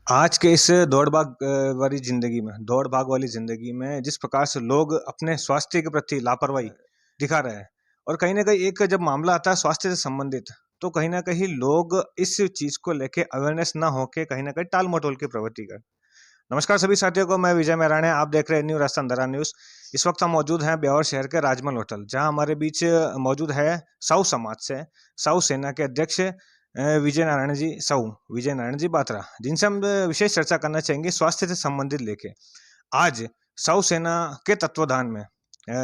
आज के इस दौड़ भाग वाली ज़िंदगी में जिस प्रकार से लोग अपने स्वास्थ्य के प्रति लापरवाही दिखा रहे हैं और कहीं न कहीं एक जब मामला आता है स्वास्थ्य से संबंधित, तो कहीं न कहीं लोग इस चीज़ को लेके अवेयरनेस ना होके कहीं न कहीं टाल-मटोल की प्रवृत्ति कर। नमस्कार सभी साथियों को, मैं विजय मैराणे, आप देख रहे हैं न्यू राजस्थान दरा न्यूज़। इस वक्त हम मौजूद हैं ब्यावर शहर के राजमहल होटल, जहां हमारे बीच मौजूद है साहू समाज से साहू सेना के अध्यक्ष विजय नारायण जी बात्रा, जिनसे हम विशेष चर्चा करना चाहेंगे स्वास्थ्य से संबंधित लेके। आज साहू सेना के तत्वाधान में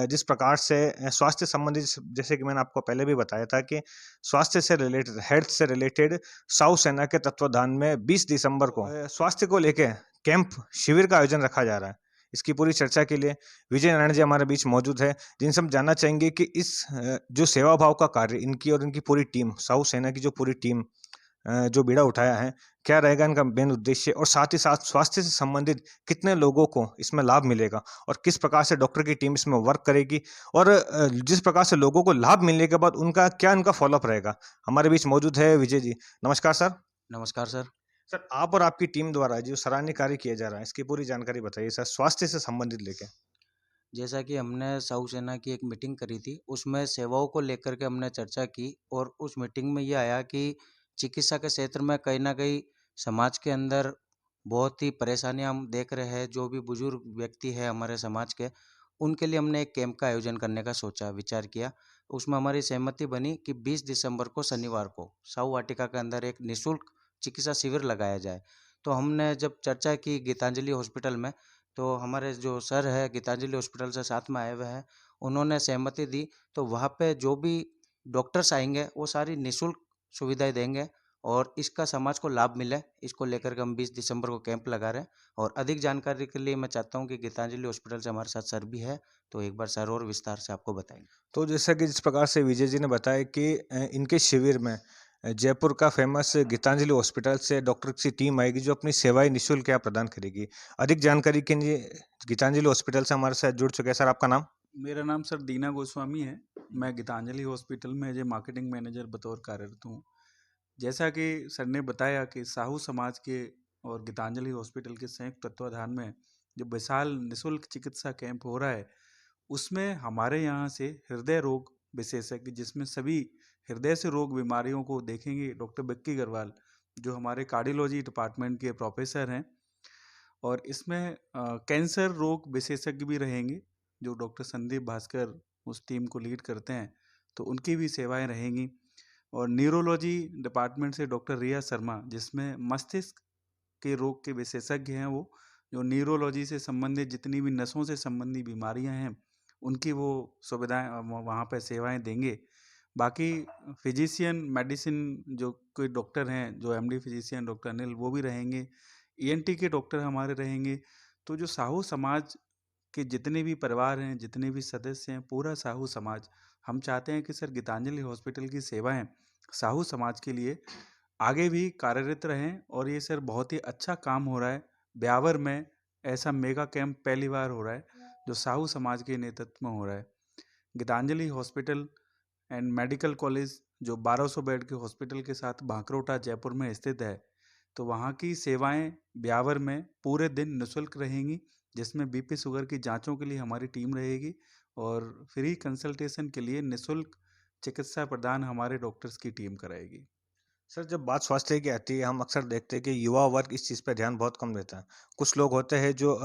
जिस प्रकार से स्वास्थ्य संबंधित, जैसे कि मैंने आपको पहले भी बताया था कि स्वास्थ्य से रिलेटेड, हेल्थ से रिलेटेड साहू सेना के तत्वाधान में 20 दिसंबर को स्वास्थ्य को लेके कैंप शिविर का आयोजन रखा जा रहा है। इसकी पूरी चर्चा के लिए विजय नारायण जी हमारे बीच मौजूद है, जिनसे हम जानना चाहेंगे कि इस जो सेवा भाव का कार्य इनकी और इनकी पूरी टीम, साहू सेना की जो पूरी टीम जो बीड़ा उठाया है, क्या रहेगा इनका मेन उद्देश्य और साथ ही साथ स्वास्थ्य से संबंधित कितने लोगों को इसमें लाभ मिलेगा और किस प्रकार से डॉक्टर की टीम इसमें वर्क करेगी और जिस प्रकार से लोगों को लाभ मिलने के बाद उनका फॉलोअप रहेगा। हमारे बीच मौजूद है विजय जी। नमस्कार सर। नमस्कार सर। सर, आप और आपकी टीम द्वारा जो सराहनीय कार्य किया जा रहा है, इसकी पूरी जानकारी बताइए सर, स्वास्थ्य से संबंधित लेके। जैसा कि हमने साहू सेना की एक मीटिंग करी थी, उसमें सेवाओं को लेकर के हमने चर्चा की और उस मीटिंग में ये आया कि चिकित्सा के क्षेत्र में कहीं न कहीं समाज के अंदर बहुत ही परेशानियाँ हम देख रहे हैं। जो भी बुजुर्ग व्यक्ति है हमारे समाज के, उनके लिए हमने एक कैंप का आयोजन करने का सोचा, विचार किया। उसमें हमारी सहमति बनी कि 20 दिसंबर को शनिवार को साहू वाटिका के अंदर एक निःशुल्क चिकित्सा शिविर लगाया जाए। तो हमने जब चर्चा की गीतांजलि हॉस्पिटल में, तो हमारे जो सर है गीतांजलि हॉस्पिटल से साथ में आए हुए हैं, उन्होंने सहमति दी। तो वहाँ पे जो भी डॉक्टर्स आएँगे वो सारी निःशुल्क सुविधाएँ देंगे और इसका समाज को लाभ मिले, इसको लेकर के हम 20 दिसंबर को कैंप लगा रहे हैं। और अधिक जानकारी के लिए मैं चाहता हूँ कि गीतांजलि हॉस्पिटल से हमारे साथ सर भी है, तो एक बार सर और विस्तार से आपको बताएँगे। तो जैसा कि जिस प्रकार से विजय जी ने बताया कि इनके शिविर में जयपुर का फेमस गीतांजलि हॉस्पिटल से डॉक्टर की टीम आएगी जो अपनी सेवाएं निःशुल्क यहाँ प्रदान करेगी। अधिक जानकारी के लिए गीतांजलि हॉस्पिटल से हमारे साथ जुड़ चुके हैं। सर, आपका नाम? मेरा नाम सर दीना गोस्वामी है। मैं गीतांजलि हॉस्पिटल में एज ए मार्केटिंग मैनेजर बतौर कार्यरत हूँ। जैसा कि सर ने बताया कि साहू समाज के और गीतांजलि हॉस्पिटल के संयुक्त तत्वाधान में जो विशाल निःशुल्क चिकित्सा कैंप हो रहा है, उसमें हमारे यहाँ से हृदय रोग विशेषज्ञ, जिसमें सभी हृदय से रोग बीमारियों को देखेंगे, डॉक्टर बिक्की अग्रवाल, जो हमारे कार्डियोलॉजी डिपार्टमेंट के प्रोफेसर हैं। और इसमें कैंसर रोग विशेषज्ञ भी रहेंगे, जो डॉक्टर संदीप भास्कर उस टीम को लीड करते हैं, तो उनकी भी सेवाएं रहेंगी। और न्यूरोलॉजी डिपार्टमेंट से डॉक्टर रिया शर्मा, जिसमें मस्तिष्क के रोग के विशेषज्ञ हैं, वो जो न्यूरोलॉजी से संबंधित जितनी भी नसों से संबंधी बीमारियां हैं, उनकी वो सुविधाएं वहाँ पर सेवाएं देंगे। बाकी फिजिशियन मेडिसिन जो कोई डॉक्टर हैं, जो एमडी फिजिशियन डॉक्टर अनिल, वो भी रहेंगे। ईएनटी के डॉक्टर हमारे रहेंगे। तो जो साहू समाज के जितने भी परिवार हैं, जितने भी सदस्य हैं, पूरा साहू समाज, हम चाहते हैं कि सर गीतांजलि हॉस्पिटल की सेवाएं साहू समाज के लिए आगे भी कार्यरत रहें। और ये सर बहुत ही अच्छा काम हो रहा है। ब्यावर में ऐसा मेगा कैंप पहली बार हो रहा है जो साहू समाज के नेतृत्व में हो रहा है। Geetanjali hospital and medical college जो 1200 बेड के हॉस्पिटल के साथ भांकरोटा जयपुर में स्थित है, तो वहाँ की सेवाएं ब्यावर में पूरे दिन निःशुल्क रहेंगी, जिसमें बीपी शुगर की जांचों के लिए हमारी टीम रहेगी और फ्री कंसल्टेशन के लिए निःशुल्क चिकित्सा प्रदान हमारे डॉक्टर्स की टीम कराएगी। सर, जब बात स्वास्थ्य की आती है, हम अक्सर देखते हैं कि युवा वर्ग इस चीज़ पे ध्यान बहुत कम देता है। कुछ लोग होते हैं जो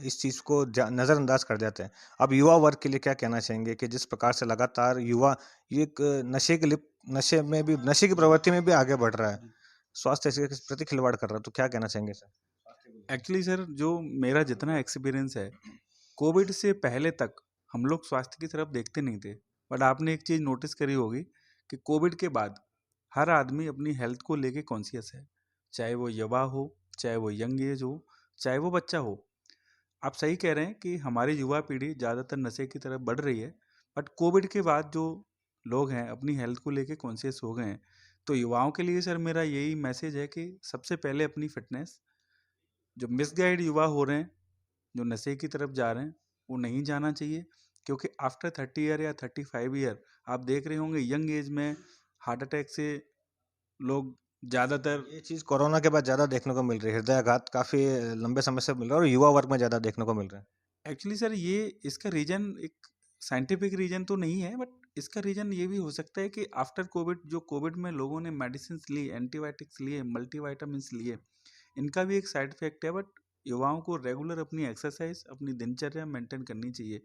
इस चीज़ को नज़रअंदाज कर देते हैं। अब युवा वर्ग के लिए क्या कहना चाहेंगे कि जिस प्रकार से लगातार युवा ये एक नशे की प्रवृत्ति में भी आगे बढ़ रहा है, स्वास्थ्य से के प्रति खिलवाड़ कर रहा है, तो क्या कहना चाहेंगे सर? एक्चुअली सर, जो मेरा जितना एक्सपीरियंस है, कोविड से पहले तक हम लोग स्वास्थ्य की तरफ देखते नहीं थे। बट आपने एक चीज़ नोटिस करी होगी कि कोविड के बाद हर आदमी अपनी हेल्थ को लेके कॉन्शियस है। चाहे वो युवा हो, चाहे वो यंग एज हो, चाहे वो बच्चा हो। आप सही कह रहे हैं कि हमारी युवा पीढ़ी ज़्यादातर नशे की तरफ बढ़ रही है। बट कोविड के बाद जो लोग हैं अपनी हेल्थ को लेके कॉन्शियस हो गए हैं। तो युवाओं के लिए सर मेरा यही मैसेज है कि सबसे पहले अपनी फिटनेस, जो मिसगाइड युवा हो रहे हैं, जो नशे की तरफ जा रहे हैं, वो नहीं जाना चाहिए। क्योंकि आफ्टर 30 ईयर या 35 ईयर आप देख रहे होंगे यंग एज में हार्ट अटैक से लोग ज़्यादातर ये चीज़ कोरोना के बाद ज़्यादा देखने को मिल रही है, हृदयाघात काफ़ी लंबे समय से मिल रहा है और युवा वर्ग में ज़्यादा देखने को मिल रहा है। एक्चुअली सर ये इसका रीज़न एक साइंटिफिक रीज़न तो नहीं है, बट इसका रीज़न ये भी हो सकता है कि आफ्टर कोविड जो कोविड में लोगों ने मेडिसिन्स ली, एंटीबायोटिक्स लिए, मल्टीविटामिन्स लिए, इनका भी एक साइड इफेक्ट है। बट युवाओं को रेगुलर अपनी एक्सरसाइज, अपनी दिनचर्या मेंटेन करनी चाहिए।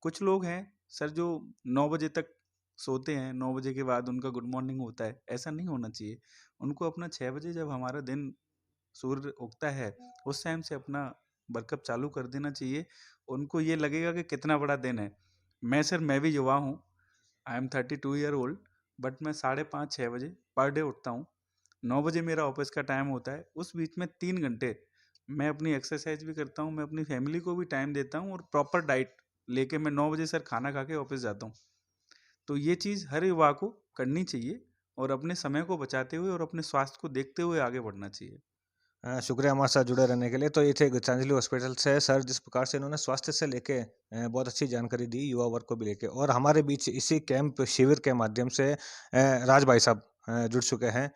कुछ लोग हैं सर जो 9 बजे तक सोते हैं, 9 बजे के बाद उनका गुड मॉर्निंग होता है, ऐसा नहीं होना चाहिए। उनको अपना 6 बजे जब हमारा दिन सूर्य उगता है, उस टाइम से अपना वर्कअप चालू कर देना चाहिए। उनको ये लगेगा कि कितना बड़ा दिन है। मैं भी युवा हूँ, I am 32 year old, but मैं 5:30-6 बजे पर डे उठता हूँ। 9 बजे मेरा ऑफिस का टाइम होता है। उस बीच में 3 घंटे मैं अपनी एक्सरसाइज भी करता हूँ, मैं अपनी फैमिली को भी टाइम देता हूँ और प्रॉपर डाइट लेके मैं 9 बजे सर खाना खा के ऑफिस जाता हूँ। तो ये चीज़ हर युवा को करनी चाहिए और अपने समय को बचाते हुए और अपने स्वास्थ्य को देखते हुए आगे बढ़ना चाहिए। शुक्रिया हमारे साथ जुड़े रहने के लिए। तो ये थे गीतांजलि हॉस्पिटल से सर, जिस प्रकार से इन्होंने स्वास्थ्य से लेके बहुत अच्छी जानकारी दी युवा वर्ग को भी लेके, और हमारे बीच इसी कैंप शिविर के माध्यम से राज भाई साहब जुड़ चुके हैं।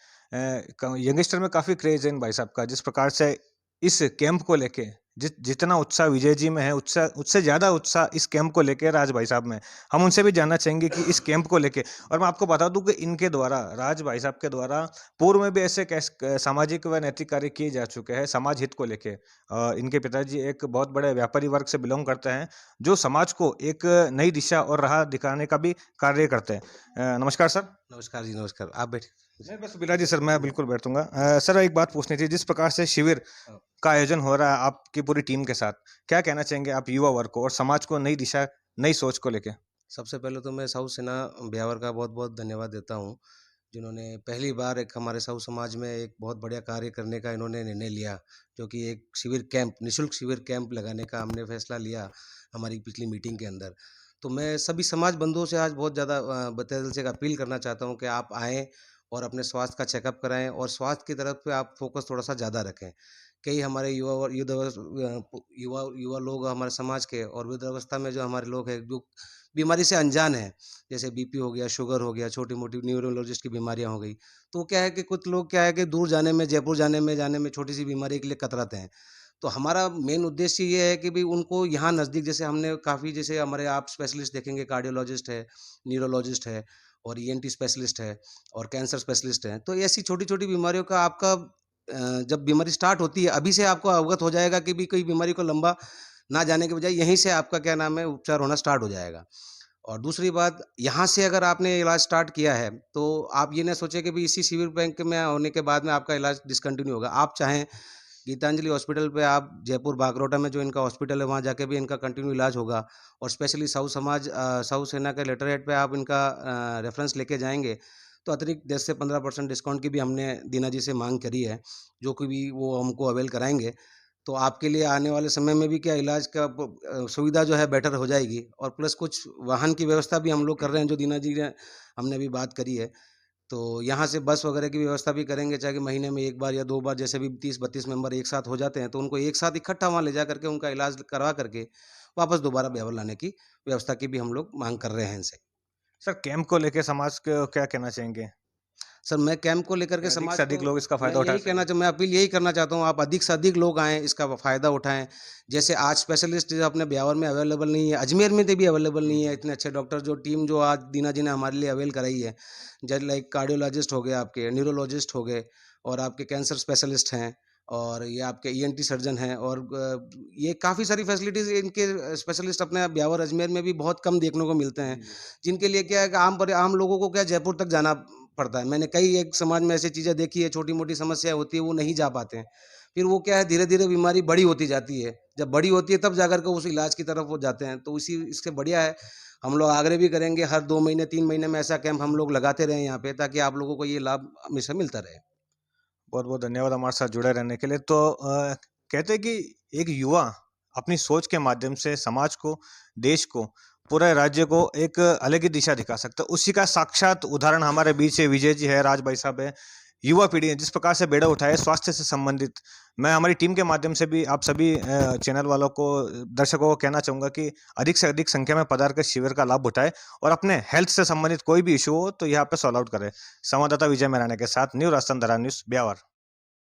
यंगस्टर में काफ़ी क्रेज है इन भाई साहब का, जिस प्रकार से इस कैंप को लेके जितना उत्साह विजय जी में है, उत्साह उससे ज़्यादा उत्साह इस कैंप को लेके राज भाई साहब में। हम उनसे भी जानना चाहेंगे कि इस कैंप को लेके, और मैं आपको बता दूं कि इनके द्वारा, राज भाई साहब के द्वारा पूर्व में भी ऐसे सामाजिक व नैतिक कार्य किए जा चुके हैं समाज हित को लेके। इनके पिताजी एक बहुत बड़े व्यापारी वर्ग से बिलोंग करते हैं, जो समाज को एक नई दिशा और राह दिखाने का भी कार्य करते हैं। नमस्कार सर। नमस्कार जी, नमस्कार। आप बैठिए। नहीं बस बिलाजी सर, मैं बिल्कुल बैठूंगा। सर एक बात पूछनी थी, जिस प्रकार से शिविर का आयोजन हो रहा है आपकी पूरी टीम के साथ, क्या कहना चाहेंगे आप युवा वर्ग को और समाज को नई दिशा, नई सोच को लेके? सबसे पहले तो मैं साहू सेना ब्यावर का बहुत-बहुत धन्यवाद देता हूँ, जिन्होंने पहली बार एक हमारे साहू समाज में एक बहुत बढ़िया कार्य करने का इन्होंने निर्णय लिया, जो कि एक शिविर कैंप, निःशुल्क शिविर कैंप लगाने का हमने फैसला लिया हमारी पिछली मीटिंग के अंदर। तो मैं सभी समाज बंधुओं से आज बहुत ज़्यादा तहे दिल से एक अपील करना चाहता हूँ कि आप आएँ और अपने स्वास्थ्य का चेकअप कराएँ और स्वास्थ्य की तरफ पे आप फ़ोकस थोड़ा-सा ज़्यादा रखें। कई हमारे युवा लोग हमारे समाज के और वृद्धावस्था में जो हमारे लोग हैं, जो बीमारी से अनजान हैं, जैसे बीपी हो गया, शुगर हो गया, छोटी-मोटी न्यूरोलॉजिस्ट की बीमारियाँ हो गई। तो क्या है कि कुछ लोग क्या है कि दूर जाने में, जयपुर जाने में छोटी-सी बीमारी के लिए कतराते हैं। तो हमारा मेन उद्देश्य ये है कि भई उनको यहाँ नज़दीक, जैसे हमने काफ़ी, जैसे हमारे आप स्पेशलिस्ट देखेंगे, कार्डियोलॉजिस्ट है, न्यूरोलॉजिस्ट है और ईएनटी स्पेशलिस्ट है और कैंसर स्पेशलिस्ट हैं। तो ऐसी छोटी-छोटी बीमारियों का आपका जब बीमारी स्टार्ट होती है, अभी से आपको अवगत हो जाएगा कि भी कोई बीमारी को लंबा ना जाने के बजाय यहीं से आपका क्या नाम है, उपचार होना स्टार्ट हो जाएगा। और दूसरी बात, यहाँ से अगर आपने इलाज स्टार्ट किया है, तो आप ये ना सोचें कि भई इसी शिविर बैंक में होने के बाद में आपका इलाज डिसकंटिन्यू होगा। आप चाहें गीतांजलि हॉस्पिटल पे, आप जयपुर बागरोटा में जो इनका हॉस्पिटल है, वहाँ जाके भी इनका कंटिन्यू इलाज होगा और स्पेशली साहू सेना के लेटरहेड पे आप इनका रेफ़रेंस लेके जाएँगे, तो अतिरिक्त 10 से 15% डिस्काउंट की भी हमने दीना जी से माँग करी है, जो कि भी वो हमको अवेल कराएँगे। तो आपके लिए आने वाले समय में भी क्या इलाज का सुविधा जो है बेटर हो जाएगी और प्लस कुछ वाहन की व्यवस्था भी हम लोग कर रहे हैं, जो दीना जी ने हमने अभी बात करी है। तो यहाँ से बस वगैरह की व्यवस्था भी करेंगे, चाहे कि महीने में 1 बार या 2 बार, जैसे भी 30-32 मेंबर एक साथ हो जाते हैं, तो उनको एक साथ इकट्ठा वहाँ ले जा करके उनका इलाज करवा करके वापस दोबारा ब्यावर लाने की व्यवस्था की भी हम लोग माँग कर रहे हैं इनसे। सर कैंप को लेके समाज को क्या कहना चाहेंगे? सर, मैं कैंप को लेकर के अधिक समाज से अधिक को लोग इसका मैं फायदा उठा यही सकें। मैं अपील यही करना चाहता हूँ, आप अधिक से अधिक लोग आएँ, इसका फ़ायदा उठाएँ। जैसे आज स्पेशलिस्ट जो अपने ब्यावर में अवेलेबल नहीं है, अजमेर में तो भी अवेलेबल नहीं है, इतने अच्छे डॉक्टर, जो टीम जो आज दीना जी ने हमारे लिए अवेल कराई है। जैसे लाइक कार्डियोलॉजिस्ट हो गए, आपके न्यूरोलॉजिस्ट हो गए और आपके कैंसर स्पेशलिस्ट हैं और ये आपके ईएनटी सर्जन हैं और ये काफ़ी सारी फैसिलिटीज़ इनके स्पेशलिस्ट अपने ब्यावर अजमेर में भी बहुत कम देखने को मिलते हैं। जिनके लिए क्या है कि आम लोगों को क्या जयपुर तक जाना पड़ता है। मैंने कई एक समाज में ऐसी चीज़ें देखी है, छोटी-मोटी समस्या होती है, वो नहीं जा पाते हैं। फिर वो क्या है, धीरे-धीरे बीमारी बड़ी होती जाती है। जब बड़ी होती है तब जाकर के उस इलाज की तरफ वो जाते हैं। तो इससे बढ़िया है, हम लोग आग्रह भी करेंगे हर 2 महीने, 3 महीने में ऐसा कैंप हम लोग लगाते रहें यहाँ पे, ताकि आप लोगों को ये लाभ हमेशा मिलता रहे। बहुत-बहुत धन्यवाद हमारे साथ जुड़े रहने के लिए। तो कहते हैं कि एक युवा अपनी सोच के माध्यम से समाज को, देश को, पूरे राज्य को एक अलग ही दिशा दिखा सकता है। उसी का साक्षात उदाहरण हमारे बीच विजय जी है, राज भाई साहब है। युवा पीढ़ी ने जिस प्रकार से बेड़ा उठाया स्वास्थ्य से संबंधित, मैं हमारी टीम के माध्यम से भी आप सभी चैनल वालों को, दर्शकों को कहना चाहूँगा कि अधिक से अधिक संख्या में पधार कर शिविर का लाभ उठाएँ और अपने हेल्थ से संबंधित कोई भी इश्यू हो तो यहाँ पे सॉल्व आउट करें। संवाददाता विजय मैराने के साथ न्यू राजस्थान धरा न्यूज़, ब्यावर।